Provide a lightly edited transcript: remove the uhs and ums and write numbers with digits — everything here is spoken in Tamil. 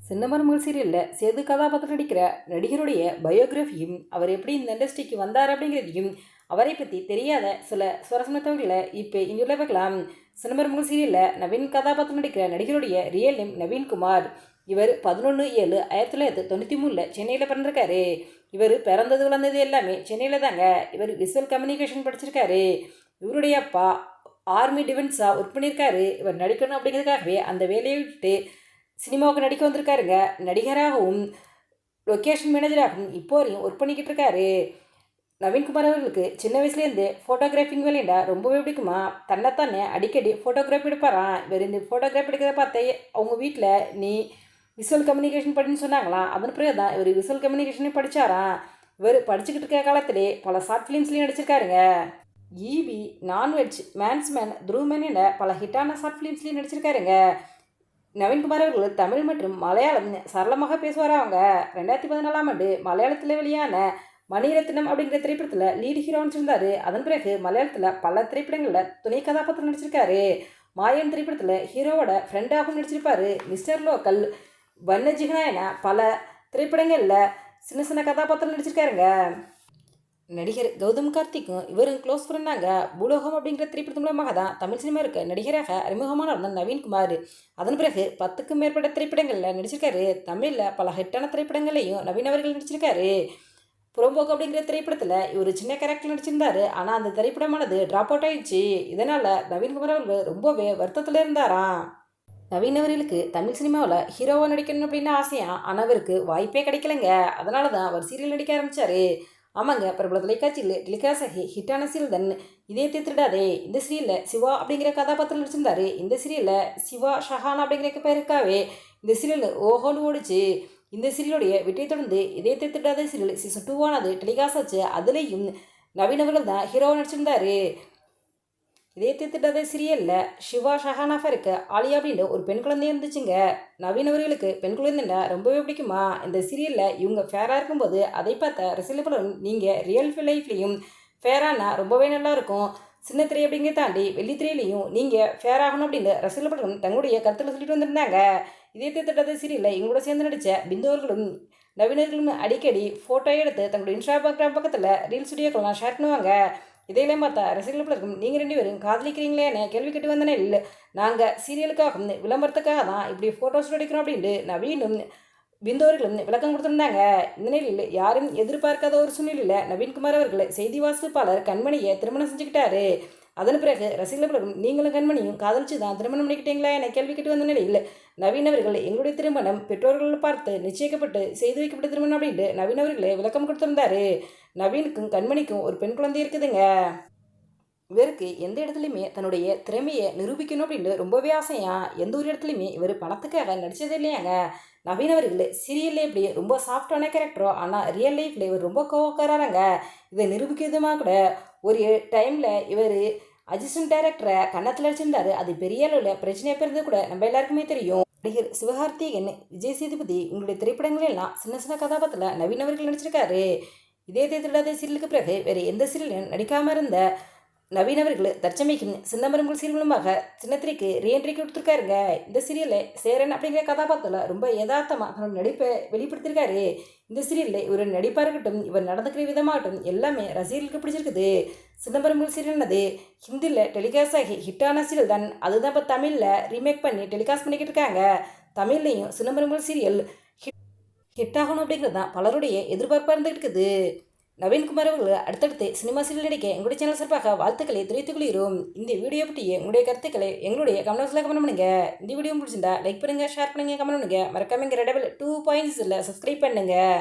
சின்னமருமகள் சீரியலில் சேது கதாபாத்திரம் நடிக்கிற நடிகருடைய பயோகிராஃபியும் அவர் எப்படி இந்த இண்டஸ்ட்ரிக்கு வந்தார் அப்படிங்கிறதையும் அவரை பற்றி தெரியாத சில சுவாரஸ்யமான தகவல்களை இப்போ இங்கே பார்க்கலாம். சின்னமருமகள் சீரியலில் நவீன் கதாபாத்திரம் நடிக்கிற நடிகருடைய ரியல் நேம் நவீன்குமார். இவர் 11/7/1993 சென்னையில் பிறந்திருக்காரு. இவர் பிறந்தது வளர்ந்தது எல்லாமே சென்னையில் தாங்க. இவர் விசுவல் கம்யூனிகேஷன் படிச்சிருக்காரு. இவருடைய அப்பா ஆர்மி டிஃபென்ஸாக ஒர்க் பண்ணியிருக்காரு. இவர் நடிக்கணும் அப்படிங்கிறதுக்காகவே அந்த வேலையை விட்டு சினிமாவுக்கு நடிக்க வந்திருக்காருங்க. நடிகராகவும் லொக்கேஷன் மேனேஜராகவும் இப்போ வரையும் ஒர்க் பண்ணிக்கிட்டு இருக்காரு. நவீன்குமார் அவர்களுக்கு சின்ன வயசுலேருந்து ஃபோட்டோகிராஃபிங் வேலைண்டா ரொம்பவே பிடிக்குமா. தன்னைத்தானே அடிக்கடி ஃபோட்டோகிராஃபி எடுப்பாராம். இவர் இந்த ஃபோட்டோகிராஃபி எடுக்கிறத பார்த்தே அவங்க வீட்டில் நீ விசுவல் கம்யூனிகேஷன் படின்னு சொன்னாங்களாம். அதன் பிறகு தான் இவர் விசுவல் கம்யூனிகேஷனே படித்தாராம். இவர் படிச்சுக்கிட்டு இருக்க காலத்திலே பல ஷார்ட் ஃபிலிம்ஸ்லேயும் நடிச்சிருக்காருங்க. ஈபி, நான்வெஜ், மேன்ஸ்மேன், துருவமேன் என்ற பல ஹிட்டான ஷார்ட் ஃபிலிம்ஸ்லேயும் நடிச்சிருக்காருங்க. நவீன்குமார் அவர்கள் தமிழ் மற்றும் மலையாளம் சரளமாக பேசுவார். அவங்க 2014ஆம் ஆண்டு மலையாளத்தில் வெளியான மணிரத்னம் அப்படிங்கிற திரைப்படத்தில் லீடு ஹீரோன்னு இருந்தார். அதன் பிறகு மலையாளத்தில் பல திரைப்படங்களில் துணை கதாபாத்திரம் நடிச்சிருக்காரு. மாயன் திரைப்படத்தில் ஹீரோவோட ஃப்ரெண்டாகவும் நடிச்சிருப்பார். மிஸ்டர் லோக்கல், வண்ணஜிகனா என பல திரைப்படங்களில் சின்ன சின்ன கதாபாத்திரம் நடிச்சிருக்காருங்க. நடிகர் கௌதம் கார்த்திக்கும் இவரும் க்ளோஸ் ஃப்ரெண்டாங்க. பூலோகம் அப்படிங்கிற திரைப்படத்தின் மூலமாக தான் தமிழ் சினிமாவுக்கு நடிகராக அறிமுகமானவர் நவீன்குமார். அதன் பிறகு 10க்கும் மேற்பட்ட திரைப்படங்களில் நடிச்சிருக்காரு. தமிழில் பல ஹிட்டான திரைப்படங்களையும் நவீன் அவர்கள் நடிச்சிருக்காரு. புறம்போக்கு அப்படிங்கிற திரைப்படத்தில் இவர் சின்ன கேரக்டர் நடிச்சிருந்தார். ஆனால் அந்த திரைப்படமானது ட்ராப் அவுட் ஆயிடுச்சு. இதனால் நவீன்குமார் அவர்கள் ரொம்பவே வருத்தத்தில் இருந்தாராம். நவீன் அவர்களுக்கு தமிழ் சினிமாவில் ஹீரோவாக நடிக்கணும் அப்படின்னு ஆசையாக, ஆனால் அவருக்கு வாய்ப்பே கிடைக்கலங்க. அதனால தான் அவர் சீரியல் நடிக்க ஆரம்பித்தார். ஆமாங்க, பிரபல தொலைக்காட்சியில் டெலிகாஸ்ட் ஆகி ஹிட்டான சீரியல் தான் இதயத்தை திருடாதே. இந்த சீரியலில் சிவா அப்படிங்கிற கதாபாத்திரம் நடிச்சிருந்தாரு. இந்த சீரியலில் சிவா ஷஹானா அப்படிங்கிற பேருக்காவே இந்த சீரியல் ஓஹோன்னு ஓடிச்சு. இந்த சீரியலுடைய வெற்றியை தொடர்ந்து இதயத்தை திருடாதே சீரியல் சீசன் 2 டெலிகாஸ்ட் ஆச்சு. அதுலேயும் நவீன் அவர்கள் தான் ஹீரோவாக நடிச்சிருந்தாரு. இதயத்தை திட்டாத சீரியலில் சிவா ஷஹானா ஃபருக்கு ஆலியா அப்படின்னு ஒரு பெண் குழந்தை இருந்துச்சுங்க. நவீன் அவர்களுக்கு பெண் குழந்தைன்னா ரொம்பவே பிடிக்குமா. இந்த சீரியலில் இவங்க ஃபேராக இருக்கும்போது அதை பார்த்த ரசிகர்களும் நீங்கள் ரியல் லைஃப்லேயும் ஃபேரானா ரொம்பவே நல்லாயிருக்கும். சின்ன திரை அப்படிங்கிறத தாண்டி வெள்ளித்திரையிலையும் நீங்கள் ஃபேர் ஆகணும் அப்படின்னு ரசிகர்களும் தங்களுடைய கருத்தில் சொல்லிட்டு வந்திருந்தாங்க. இதயத்தை திட்டாத சீரியலில் இவங்களோட சேர்ந்து நடித்த பிந்து அவர்களும் நவீனர்களும் அடிக்கடி ஃபோட்டோ எடுத்து தங்களுடைய இன்ஸ்டாகிராம் பக்கத்தில் ரீல்ஸ் வீடியோக்கெல்லாம் ஷேர் பண்ணுவாங்க. இதையெல்லாம் பார்த்தா ரசிகர்கள் இருக்கும் நீங்கள் 2 பேரும் காதலிக்கிறீங்களேன்னு கேள்வி கேட்டு வந்தனே. இல்லை, நாங்கள் சீரியலுக்காக விளம்பரத்துக்காக தான் இப்படி ஃபோட்டோஸ் எடுக்கிறோம் அப்படின்ட்டு நவீனும் பிந்தோர்களும் விளக்கம் கொடுத்துருந்தாங்க. இந்த நிலையில் யாரும் எதிர்பார்க்காத ஒரு சூழ்நிலையில் நவீன்குமார் அவர்கள் செய்தி வாசிப்பாளர் கண்மணியை திருமணம் செஞ்சுக்கிட்டாரு. அதன் பிறகு ரசிகர்களும் நீங்களும் கண்மணியும் காதலிச்சு தான் திருமணம் பண்ணிக்கிட்டீங்களா என கேள்வி கேட்டு வந்த நிலையில் நவீன் அவர்கள் எங்களுடைய திருமணம் பெற்றோர்கள் பார்த்து நிச்சயிக்கப்பட்டு செய்து வைக்கப்பட்ட திருமணம் அப்படின்ட்டு நவீன் அவர்களே விளக்கம் கொடுத்துருந்தாரு. நவீனுக்கும் கண்மணிக்கும் ஒரு பெண் குழந்தை இருக்குதுங்க. இவருக்கு எந்த இடத்துலையுமே தன்னுடைய திறமையை நிரூபிக்கணும் அப்படின்ட்டு ரொம்பவே ஆசையா. எந்த ஒரு இடத்துலையுமே இவர் பணத்துக்காக நடித்ததே இல்லையாங்க. நவீன் அவர்கள் சீரியல்ல இப்படி ரொம்ப சாஃப்டான கேரக்டரோ, ஆனால் ரியல் லைஃப்பில் இவர் ரொம்ப கோவக்காராங்க. இதை நிரூபிக்க விதமாக கூட ஒரு டைமில் இவர் அசிஸ்டன்ட் டைரக்டரை கன்னத்தில் அடிச்சிருந்தாரு. அது பெரிய அளவில் பிரச்சனையாக பிறந்தது கூட நம்ம எல்லாருக்குமே தெரியும். நடிகர் சிவகார்த்திகேயன், விஜய் சேதுபதி உங்களுடைய திரைப்படங்கள் எல்லாம் சின்ன சின்ன கதாபாத்திரத்தில் நவீன் அவர்கள் நடிச்சிருக்காரு. இதயத்தை திருடாத சீரியலுக்கு பிறகு வேறு எந்த சீரியலும் நடிக்காமல் இருந்த நவீன் அவர்கள் தற்சமைக்கும் சின்னமருமகள் சீரியல் மூலமாக சின்னத்திரைக்கு ரீஎன்ட்ரி கொடுத்துருக்காருங்க. இந்த சீரியலில் சேரன் அப்படிங்கிற கதாபாத்திரத்தில் ரொம்ப யதார்த்தமாக தன்னோட நடிப்பை வெளிப்படுத்திருக்காரு. இந்த சீரியலில் இவர் நடிப்பாக இருக்கட்டும், இவர் நடந்துக்கிற விதமாகட்டும் எல்லாமே ரசிகர்களுக்கு பிடிச்சிருக்குது. சின்னமருமகள் சீரியல்னது ஹிந்தியில் டெலிகாஸ்ட் ஆகி ஹிட்டான சீரியல் தான். அதுதான் இப்போ தமிழில் ரீமேக் பண்ணி டெலிகாஸ்ட் பண்ணிக்கிட்டு இருக்காங்க. தமிழ்லையும் சின்னமருமகள் சீரியல் ஹிட் ஆகணும் அப்படிங்கிறது தான் பலருடைய எதிர்பார்ப்பாக இருந்துகிட்டு இருக்குது. நவீன்குமார் அவர்கள் அடுத்தடுத்து சினிமா சீரியல் நடிக்க எங்களுடைய சேனல் சார்பாக வாழ்த்துக்களை தெரிவித்துக் கொள்கிறோம். இந்த வீடியோ பற்றிய உங்களுடைய கருத்துக்களை எங்களுடைய கமெண்ட்ஸில் கமெண்ட் பண்ணுங்க. இந்த வீடியோ பிடிச்சிருந்தா லைக் பண்ணுங்கள், ஷேர் பண்ணுங்கள், கமெண்ட் பண்ணுங்கள். மறக்காம இங்கே ரெடபிள் 2.0 சப்ஸ்கிரைப் பண்ணுங்கள்.